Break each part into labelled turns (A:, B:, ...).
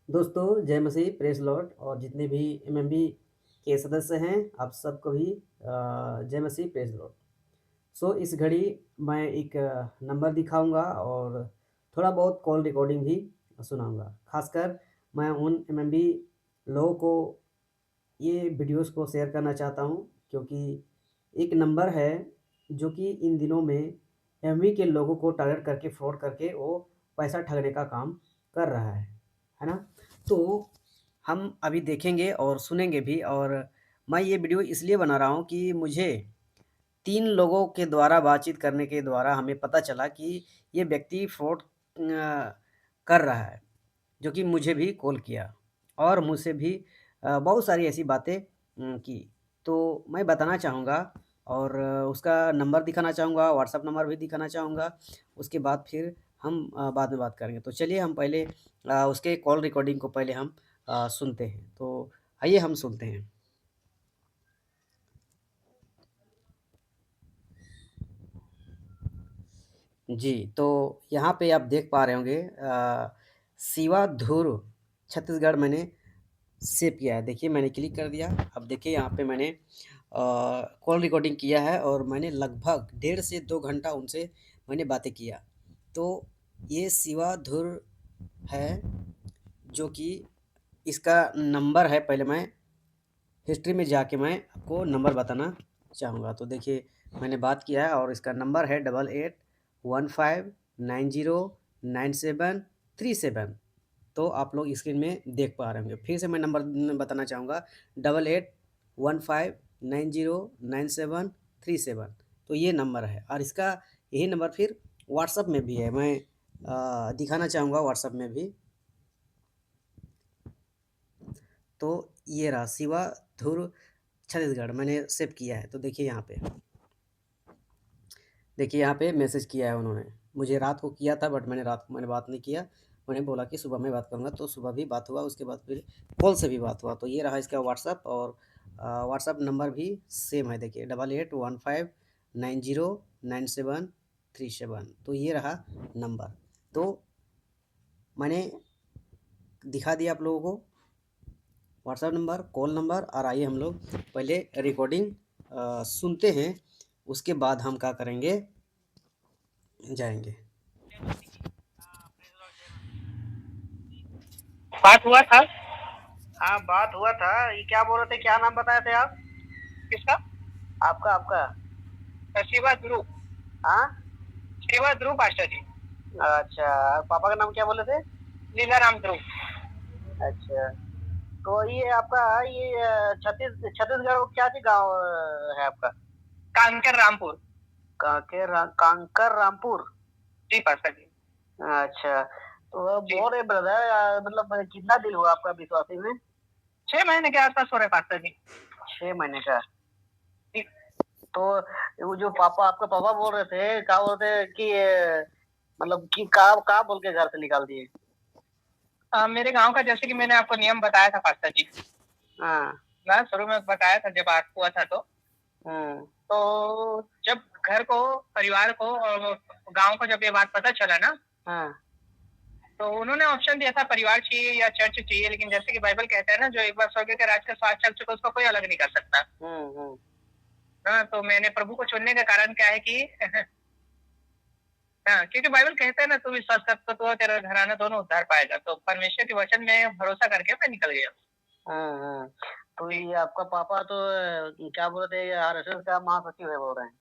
A: दोस्तों, जय मसीह, प्रेज़ लॉर्ड और जितने भी एमएमबी के सदस्य हैं, आप सबको भी जय मसीह, प्रेज़ लॉर्ड। इस घड़ी मैं एक नंबर दिखाऊँगा और थोड़ा बहुत कॉल रिकॉर्डिंग भी सुनाऊँगा। ख़ासकर मैं उन एमएमबी लोगों को ये वीडियोज़ को शेयर करना चाहता हूँ क्योंकि एक नंबर है जो कि इन दिनों में एमवी के लोगों को टारगेट करके फ्रॉड करके वो पैसा ठगने का काम कर रहा है ना? तो हम अभी देखेंगे और सुनेंगे भी और मैं ये वीडियो इसलिए बना रहा हूँ कि मुझे 3 लोगों के द्वारा बातचीत करने के द्वारा हमें पता चला कि ये व्यक्ति फ्रॉड कर रहा है, जो कि मुझे भी कॉल किया और मुझसे भी बहुत सारी ऐसी बातें की। तो मैं बताना चाहूँगा और उसका नंबर दिखाना चाहूँगा, व्हाट्सएप नंबर भी दिखाना चाहूँगा। उसके बाद फिर हम बाद में बात करेंगे। तो चलिए हम पहले उसके कॉल रिकॉर्डिंग को पहले हम सुनते हैं। तो आइए हम सुनते हैं। जी, तो यहाँ पे आप देख पा रहे होंगे सिवाधुर छत्तीसगढ़ मैंने सेव किया है। देखिए मैंने क्लिक कर दिया। अब देखिए यहाँ पे मैंने कॉल रिकॉर्डिंग किया है और मैंने लगभग डेढ़ से 2 घंटा उनसे मैंने बातें किया। तो ये सिवाधुर है जो कि इसका नंबर है पहले मैं हिस्ट्री में जाके मैं आपको नंबर बताना चाहूँगा। तो देखिए मैंने बात किया है और इसका नंबर है 8815909737। तो आप लोग स्क्रीन में देख पा रहे होंगे। फिर से मैं नंबर बताना चाहूँगा 8815909737। तो ये नंबर है और इसका यही नंबर फिर व्हाट्सएप में भी है। मैं दिखाना चाहूँगा व्हाट्सएप में भी। तो ये रहा सिवाधुर छत्तीसगढ़ मैंने सेव किया है। तो देखिए यहाँ पे, देखिए यहाँ पे मैसेज किया है उन्होंने। मुझे रात को किया था बट मैंने रात को मैंने बात नहीं किया। मैंने बोला कि सुबह में बात करूँगा, तो सुबह भी बात हुआ, उसके बाद फिर कॉल से भी बात हुआ। तो ये रहा इसका व्हाट्सएप और व्हाट्सएप नंबर भी सेम है देखिए 8815909737। तो ये रहा नंबर। तो मैंने दिखा दिया आप लोगों को व्हाट्सएप नंबर, कॉल नंबर और आइए हम लोग पहले रिकॉर्डिंग सुनते हैं, उसके बाद हम क्या करेंगे, जाएँगे।
B: बात हुआ था।
A: हाँ, बात हुआ था। ये क्या बोल रहे थे? क्या नाम बताए थे आप?
B: किसका?
A: आपका आपका?
B: शिवा ध्रुव।
A: हाँ?
B: शिवा ध्रुव पास्टर जी।
A: अच्छा, पापा का नाम क्या बोले थे?
B: लीलाराम ध्रुव।
A: अच्छा, तो ये आपका ये छत्तीसगढ़ वो क्या सी गाँव है आपका?
B: कांकर रामपुर।
A: कांकर रामपुर?
B: जी पास्टर जी।
A: अच्छा, तो
B: जी,
A: बोल रहे ब्रदर मतलब कितना दिन हुआ आपका विश्वासी में?
B: 6 महीने के आसपास हो रहे पास्टर जी।
A: 6 महीने का।
B: जी,
A: तो वो जो पापा आपका पापा बोल रहे थे, क्या बोलते हैं कि मतलब कि का बोल के घर से निकाल दिए?
B: मेरे गांव का जैसे कि मैंने आपको नियम बताया था पास्टर जी।
A: हाँ।
B: मैं शुरू में बताया था जब बात हुआ था
A: हुँ।
B: तो जब घर को, परिवार को और गांव को जब ये बात पता चला ना,
A: हाँ।
B: तो उन्होंने ऑप्शन दिया था परिवार चाहिए या चर्च चाहिए, लेकिन जैसे कि बाइबल कहता है ना, जो एक बार स्वर्ग के राज का स्वाद चख चुका उसको कोई अलग नहीं कर सकता।
A: हुँ, हुँ।
B: हाँ, तो मैंने प्रभु को चुनने का कारण क्या है कि हाँ, क्योंकि बाइबल कहता है ना, तू विश्वास कर तो तू और तेरा घराना दोनों उद्धार पाएगा। तो परमेश्वर के वचन में भरोसा करके मैं निकल गया।
A: हाँ, हाँ। तो
B: जी,
A: ये आपका पापा तो क्या बोल रहे थे आरएसएस का महासचिव है बोल रहे हैं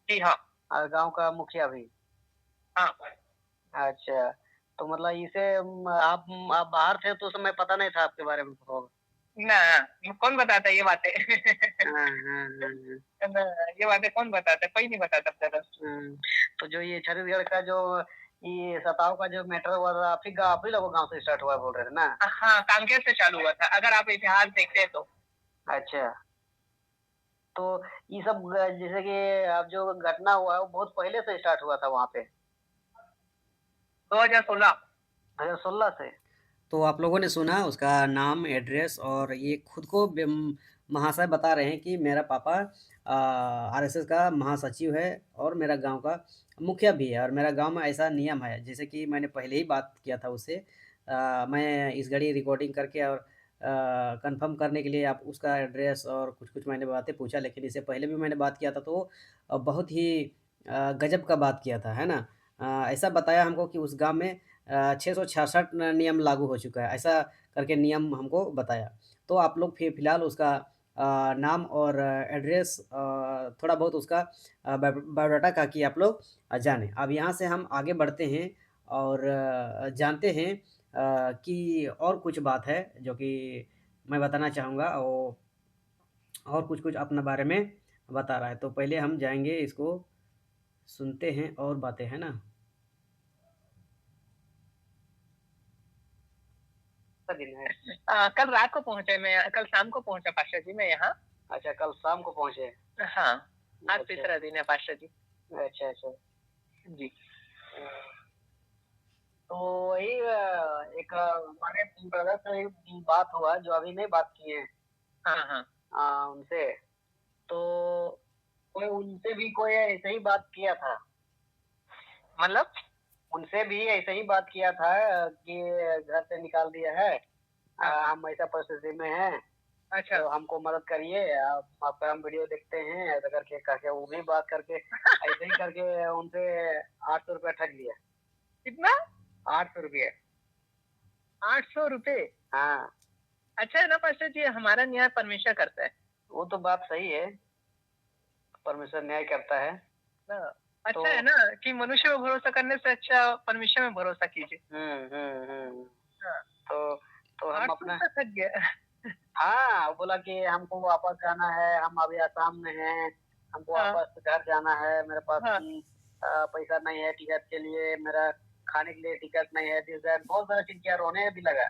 B: जी हाँ,
A: और गाँव का मुखिया भी।
B: हाँ।
A: अच्छा, तो मतलब इसे आप बाहर थे तो उस समय पता नहीं था आपके बारे में होगा?
B: ना, कौन बताता है ये बातें?
A: हाँ, हाँ, हाँ, हाँ।
B: ना, ये बातें कौन बताता है? कोई नहीं बताता ज़्यादा।
A: हुँ, तो जो ये छत्तीसगढ़ का जो ये सताव का जो मैटर हुआ था आप ही लोगों गाँव से स्टार्ट हुआ बोल रहे थे ना?
B: हाँ, कांकेर से चालू हुआ था, अगर आप इतिहास देखते हैं तो।
A: अच्छा, तो ये सब जैसे कि अब जो घटना हुआ है वो बहुत पहले से स्टार्ट हुआ था वहाँ पे,
B: 2016।
A: 2016 से? तो आप लोगों ने सुना उसका नाम, एड्रेस और ये खुद को महाशय बता रहे हैं कि मेरा पापा आरएसएस का महासचिव है और मेरा गांव का मुखिया भी है और मेरा गांव में ऐसा नियम है, जैसे कि मैंने पहले ही बात किया था उससे, मैं इस घड़ी रिकॉर्डिंग करके और कन्फर्म करने के लिए आप उसका एड्रेस और कुछ-कुछ मैंने बातें पूछा, लेकिन इससे पहले भी मैंने बात किया था तो बहुत ही गज़ब का बात किया था, है ना? ऐसा बताया हमको कि उस गाँव में 666 न नियम लागू हो चुका है, ऐसा करके नियम हमको बताया। तो आप लोग फ़िलहाल उसका नाम और एड्रेस थोड़ा बहुत उसका बायोडाटा का कि आप लोग जानें। अब यहाँ से हम आगे बढ़ते हैं और जानते हैं कि और कुछ बात है जो कि मैं बताना चाहूँगा और कुछ-कुछ अपने बारे में बता रहा है। तो पहले हम जाएँगे इसको सुनते हैं और बातें, है ना?
C: का दिन है?
B: कल रात को पहुँचे मैं कल शाम को पहुँचा पास्टर जी मैं यहाँ।
C: अच्छा, कल शाम को पहुँचे।
B: हाँ, आज
C: अच्छा।
B: तीसरा दिन है पास्टर जी।
C: अच्छा, अच्छा।
B: जी।
C: तो वही एक हमारे ब्रदर से एक बात हुआ जो अभी नहीं बात किए हैं
B: हाँ, हाँ।
C: उनसे। तो कोई उनसे भी कोई ऐसे ही बात किया था।
B: मतलब?
C: उनसे भी ऐसे ही बात किया था कि घर से निकाल दिया है।
B: हाँ।
C: हम ऐसा परिस्थिति में हैं,
B: अच्छा।
C: तो हमको मदद करिए। आप आपका हम वीडियो देखते हैं ऐसा करके करके वो भी बात करके ऐसे ही करके उनसे 800 रुपया ठग लिया।
B: कितना?
C: 800 रुपये।
B: 800 रुपए?
C: हाँ,
B: अच्छा है ना पास्टर जी, हमारा न्याय परमेश्वर करता है।
C: वो तो बात सही है। परमेश्वर न्याय करता है।
B: हाँ, अच्छा
C: तो
B: है ना कि मनुष्य में भरोसा करने से अच्छा परमेश्वर में भरोसा कीजिए।
C: हुँ।
B: हाँ,
C: तो तो हम
B: 800
C: अपना
B: रुपए ठग गया।
C: हाँ, बोला कि हमको वापस जाना है, हम अभी आसाम में हैं, हमको
B: हाँ,
C: वापस घर जाना है, मेरे पास
B: हाँ,
C: पैसा नहीं है टिकट के लिए, मेरा खाने के लिए टिकट नहीं है, दिस दैट बहुत सारा चीज़ किया, रोने भी लगा।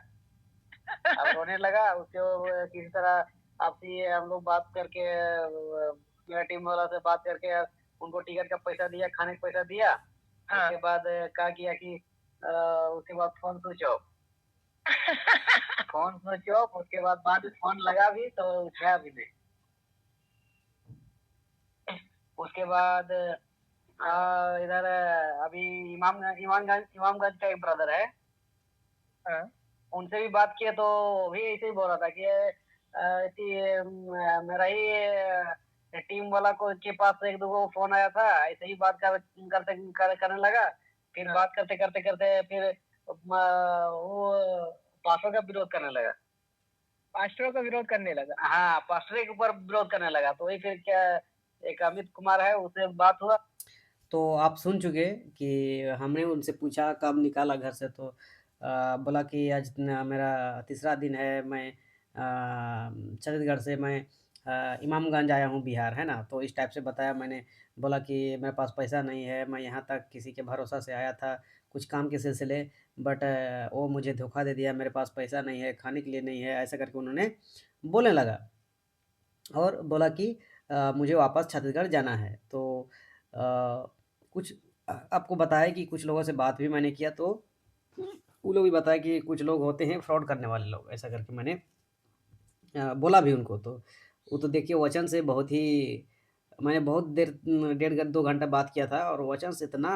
C: अब रोने लगा, उसके वो किसी तरह आपसी हम लोग बात करके मेरा टीम वाला से बात करके उनको टिकट का पैसा दिया, खाने का पैसा दिया।
B: हाँ।
C: उसके बाद क्या किया कि उसके बाद phone switch off. Phone switch off, उसके बाद में फ़ोन लगा भी तो उठाया भी नहीं। उसके बाद इधर अभी इमामगंज का एक ब्रदर है।
B: हाँ,
C: उनसे भी बात किए तो वो भी ऐसे ही बोल रहा था कि मेरा ही टीम वाला को के पास से एक दो फ़ोन आया था, ऐसे ही बात करने लगा। फिर
B: हाँ।
C: बात करते फिर वो पास्टर का विरोध करने लगा।
B: पास्टरों का विरोध करने लगा।
C: हाँ, पास्टर के ऊपर विरोध करने लगा। तो वही फिर क्या एक अमित कुमार है, उससे बात हुआ।
A: तो आप सुन चुके कि हमने उनसे पूछा कब निकाला घर से तो बोला कि आज मेरा तीसरा दिन है मैं छत्तीसगढ़ से मैं इमामगंज आया हूँ बिहार है ना तो इस टाइप से बताया मैंने बोला कि मेरे पास पैसा नहीं है मैं यहाँ तक किसी के भरोसा से आया था कुछ काम के सिलसिले बट वो मुझे धोखा दे दिया मेरे पास पैसा नहीं है खाने के लिए नहीं है ऐसा करके उन्होंने बोलने लगा और बोला कि मुझे वापस छत्तीसगढ़ जाना है। तो अ, कुछ आपको बताया कि कुछ लोगों से बात भी मैंने किया तो वो लोग भी बताया कि कुछ लोग होते हैं फ्रॉड करने वाले लोग, ऐसा करके मैंने बोला भी उनको तो। वो तो देखिए वचन से बहुत ही मैंने बहुत देर डेढ़ 2 घंटा बात किया था और वचन से इतना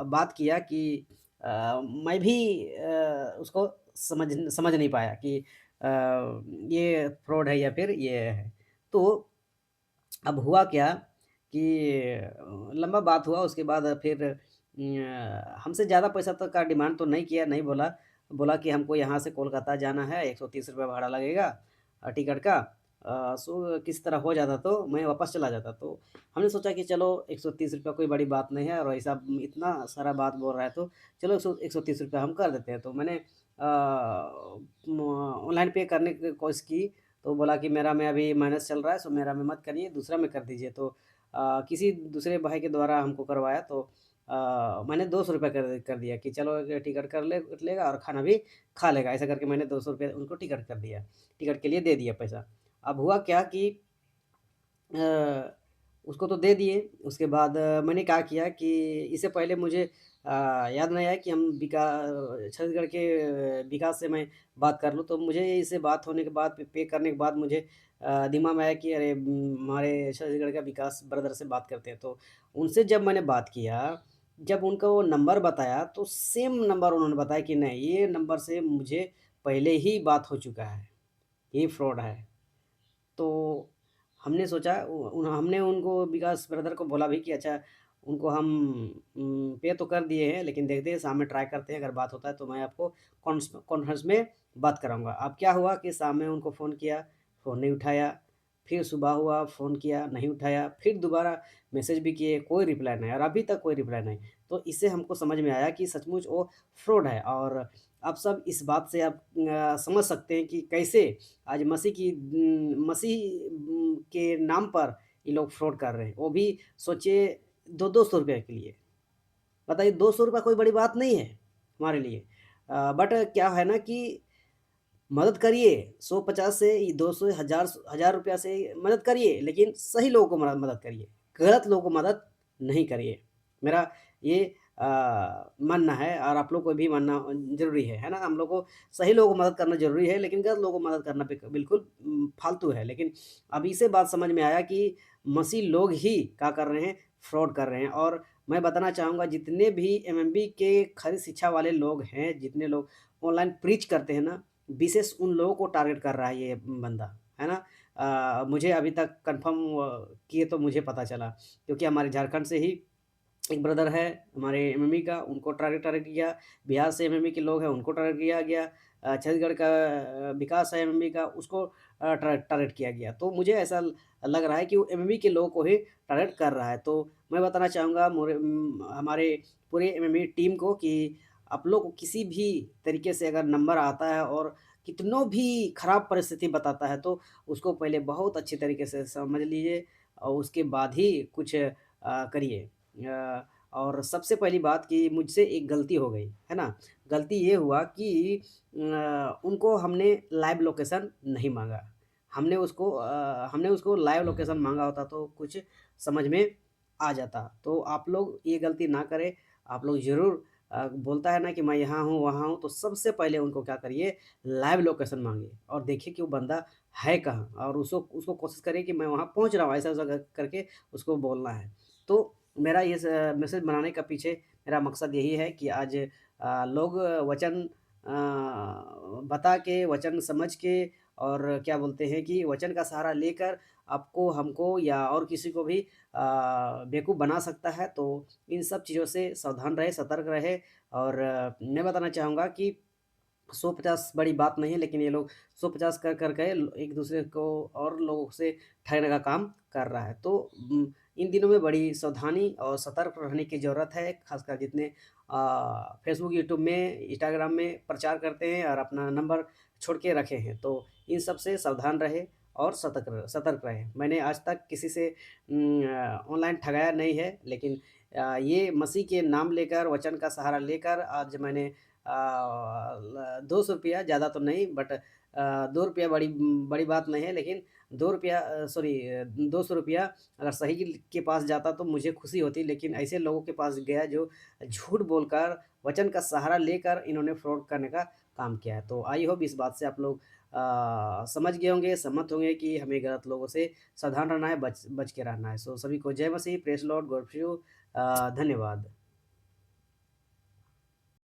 A: बात किया कि मैं भी उसको समझ नहीं पाया कि ये फ्रॉड है या फिर ये है। तो अब हुआ क्या कि लंबा बात हुआ उसके बाद फिर हमसे ज़्यादा पैसा तक का डिमांड तो नहीं किया, नहीं बोला। बोला कि हमको यहाँ से कोलकाता जाना है, ₹130 भाड़ा लगेगा टिकट का। सो किसी तरह हो जाता तो मैं वापस चला जाता। तो हमने सोचा कि चलो ₹130 कोई बड़ी बात नहीं है और ऐसा इतना सारा बात बोल रहा है तो चलो ₹130 हम कर देते हैं। तो मैंने ऑनलाइन पे करने की कोशिश की तो बोला कि मेरा में अभी माइनस चल रहा है सो मेरा में मत करिए दूसरा में कर दीजिए तो किसी दूसरे भाई के द्वारा हमको करवाया तो मैंने ₹200 कर दिया कि चलो ये टिकट कर लेगा और खाना भी खा लेगा ऐसा करके मैंने ₹200 उनको टिकट कर दिया टिकट के लिए दे दिया पैसा अब हुआ क्या कि अ, उसको तो दे दिए, उसके बाद मैंने क्या किया कि इससे पहले मुझे याद नहीं आया कि हम छत्तीसगढ़ के विकास से मैं बात कर लूँ, तो मुझे इससे बात होने के बाद पे करने के बाद मुझे दिमाग में आया कि अरे हमारे छत्तीसगढ़ का विकास ब्रदर से बात करते हैं, तो उनसे जब मैंने बात किया, जब उनको वो नंबर बताया तो सेम नंबर उन्होंने बताया कि नहीं, ये नंबर से मुझे पहले ही बात हो चुका है, ये फ्रॉड है। तो हमने सोचा हमने उनको विकास ब्रदर को बोला भी कि अच्छा, उनको हम पे तो कर दिए हैं, लेकिन देखते हैं शाम में ट्राई करते हैं, अगर बात होता है तो मैं आपको कॉन्फ्रेंस में बात कराऊँगा। अब क्या हुआ कि शाम में उनको फ़ोन किया, फ़ोन नहीं उठाया, फिर सुबह हुआ फ़ोन किया, नहीं उठाया, फिर दोबारा मैसेज भी किए, कोई रिप्लाई नहीं और अभी तक कोई रिप्लाई नहीं। तो इससे हमको समझ में आया कि सचमुच वो फ्रॉड है और आप सब इस बात से आप समझ सकते हैं कि कैसे आज मसीह के नाम पर ये लोग फ्रॉड कर रहे हैं। वो भी सोचिए 2-200 रुपए के लिए। बताइए, 200 रुपए कोई बड़ी बात नहीं है हमारे लिए। बट क्या है ना कि मदद करिए, 100-50 से 200 हज़ार रुपया से मदद करिए, लेकिन सही लोगों को मदद करिए, गलत लोगों को मदद नहीं करिए। मेरा ये मानना है और आप लोग को भी मानना ज़रूरी है ना? हम लोग को सही लोगों को मदद करना ज़रूरी है, लेकिन गलत लोगों को मदद करना बिल्कुल फालतू है। लेकिन अब इसे बात समझ में आया कि मसीह लोग ही क्या कर रहे हैं, फ्रॉड कर रहे हैं और मैं बताना चाहूँगा जितने भी एमएमबी के खरी शिक्षा वाले लोग हैं, जितने लोग ऑनलाइन प्रीच करते हैं ना, विशेष उन लोगों को टारगेट कर रहा है ये बंदा, है ना? मुझे अभी तक कन्फर्म किए तो मुझे पता चला, क्योंकि हमारे झारखंड से ही एक ब्रदर है हमारे एमएमई का, उनको टारगेट टारगेट किया, बिहार से एमएमई के लोग हैं, उनको टारगेट किया गया, छत्तीसगढ़ का विकास है एमएमई का, उसको टारगेट किया गया। तो मुझे ऐसा लग रहा है कि वो एमएमई के लोगों को ही टारगेट कर रहा है। तो मैं बताना चाहूँगा हमारे पूरे एमएमई टीम को कि आप लोग को किसी भी तरीके से अगर नंबर आता है और कितनों भी खराब परिस्थिति बताता है, तो उसको पहले बहुत अच्छी तरीके से समझ लीजिए और उसके बाद ही कुछ करिए। और सबसे पहली बात कि मुझसे एक गलती हो गई, है ना? गलती ये हुआ कि उनको हमने लाइव लोकेशन नहीं माँगा। हमने उसको लाइव लोकेशन माँगा होता तो कुछ समझ में आ जाता। तो आप लोग ये गलती ना करें, आप लोग ज़रूर बोलता है ना कि मैं यहाँ हूँ, वहाँ हूँ, तो सबसे पहले उनको क्या करिए, लाइव लोकेशन माँगिए और देखिए कि वो बंदा है कहाँ और उसको उसको कोशिश करिए कि मैं वहाँ पहुँच रहा हूँ, ऐसा-ऐसा करके उसको बोलना है। तो मेरा ये मैसेज बनाने का पीछे मेरा मकसद यही है कि आज लोग वचन बता के, वचन समझ के और क्या बोलते हैं कि वचन का सहारा लेकर आपको, हमको या और किसी को भी बेवकूफ़ बना सकता है। तो इन सब चीज़ों से सावधान रहे, सतर्क रहे और मैं बताना चाहूँगा कि 100-50 बड़ी बात नहीं है, लेकिन ये लोग 100-50 कर के एक-दूसरे को और लोगों से ठगने का काम कर रहा है। तो इन दिनों में बड़ी सावधानी और सतर्क रहने की ज़रूरत है, ख़ासकर जितने फ़ेसबुक, यूट्यूब में, इंस्टाग्राम में प्रचार करते हैं और अपना नंबर छोड़ के रखे हैं। तो इन सब से सावधान रहें और सतर्क रहें। मैंने आज तक किसी से ऑनलाइन ठगाया नहीं है, लेकिन ये मसीह के नाम लेकर, वचन का सहारा लेकर आज मैंने ₹200 ज़्यादा तो नहीं, बट ₹2 बड़ी बड़ी बात नहीं है, लेकिन ₹2 सॉरी ₹200 अगर सही के पास जाता तो मुझे खुशी होती, लेकिन ऐसे लोगों के पास गया जो झूठ बोलकर, वचन का सहारा लेकर इन्होंने फ्रॉड करने का काम किया है। तो आई होप इस बात से आप लोग समझ गए होंगे, सहमत होंगे कि हमें गलत लोगों से सावधान रहना है, बच बच के रहना है। सो सभी को जय मसीह, praise Lord, God bless you. धन्यवाद।